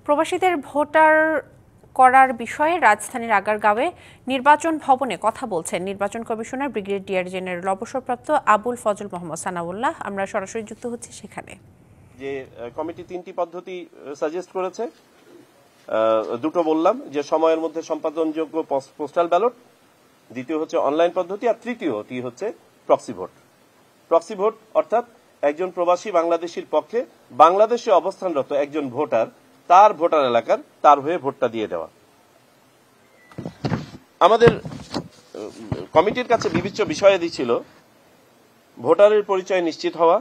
প্রবাসীদের ভোটার করার বিষয়ে রাজধানীর আগারগাঁওয়ে নির্বাচন ভবনে কথা বলছেন নির্বাচন কমিশনার ব্রিগেডিয়ার জেনারেল অবসরপ্রাপ্ত আবুল ফজল মোহাম্মদ সানাউল্লাহ। আমরা সরাসরি যুক্ত হচ্ছি সেখানে। যে কমিটি তিনটি পদ্ধতি সাজেস্ট করেছে, দুটো বললাম যে সময়ের মধ্যে সম্পাদনযোগ্য পোস্টাল ব্যালট, দ্বিতীয় হচ্ছে অনলাইন পদ্ধতি, আর তৃতীয়টি হচ্ছে প্রক্সি ভোট। প্রক্সি ভোট অর্থাৎ একজন প্রবাসী বাংলাদেশির পক্ষে বাংলাদেশে অবস্থানরত একজন ভোটার তার ভোটার এলাকার তার হয়ে ভোটটা দিয়ে দেওয়া। আমাদের কমিটির কাছে বিবেচ্য বিষয়াদি ছিল ভোটারের পরিচয় নিশ্চিত হওয়া,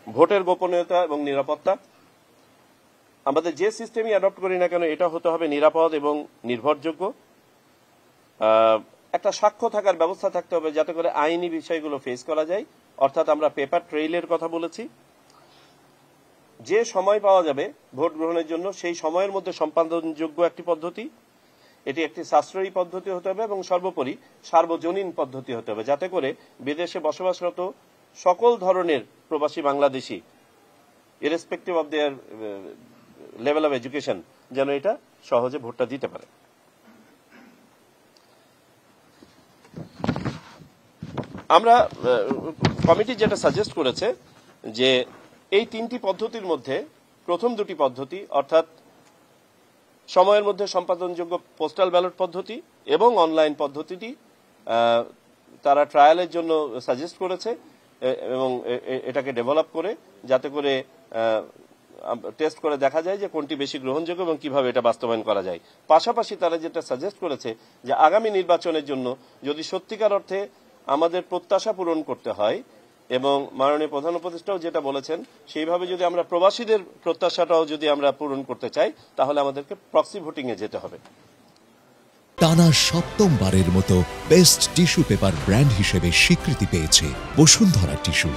ভোটের গোপনীয়তা এবং নিরাপত্তা। আমাদের যে সিস্টেমই অ্যাডপ্ট করি না কেন এটা হতে হবে নিরাপদ এবং নির্ভরযোগ্য। একটা সাক্ষ্য থাকার ব্যবস্থা থাকতে হবে যাতে করে আইনি বিষয়গুলো ফেস করা যায়, অর্থাৎ আমরা পেপার ট্রেইলের কথা বলেছি। যে সময় পাওয়া যাবে ভোট গ্রহণের জন্য সেই সময়ের মধ্যে সম্পাদনযোগ্য একটি পদ্ধতি, এটি একটি সাশ্রয়ী পদ্ধতি হতে হবে এবং সর্বোপরি সার্বজনীন পদ্ধতি হতে হবে, যাতে করে বিদেশে বসবাসরত সকল ধরনের প্রবাসী Bangladeshi irrespective of their level of education যেন এটা সহজে ভোটটা দিতে পারে। আমরা কমিটি যেটা সাজেস্ট করেছে যে এই তিনটি পদ্ধতির মধ্যে প্রথম দুটি পদ্ধতি অর্থাৎ সময়ের মধ্যে সম্পাদনযোগ্য পোস্টাল ব্যালট পদ্ধতি এবং অনলাইন পদ্ধতিটি তারা ট্রায়ালের জন্য সাজেস্ট করেছে এবং এটাকে ডেভেলপ করে যাতে করে টেস্ট করে দেখা যায় যে কোনটি বেশি গ্রহণযোগ্য এবং কিভাবে এটা বাস্তবায়ন করা যায়। পাশাপাশি তারা যেটা সাজেস্ট করেছে যে আগামী নির্বাচনের জন্য যদি সত্যিকার অর্থে আমাদের প্রত্যাশা পূরণ করতে হয় এবং মাননীয় প্রধান উপদেষ্টাও যেটা বলেছেন সেইভাবে যদি আমরা প্রবাসীদের প্রত্যাশাটাও যদি আমরা পূরণ করতে চাই তাহলে আমাদেরকে প্রক্সি ভোটিং এ যেতে হবে। টানা সপ্তমবারের মতো বেস্ট টিস্যু পেপার ব্র্যান্ড হিসেবে স্বীকৃতি পেয়েছে বসুন্ধরা টিস্যু।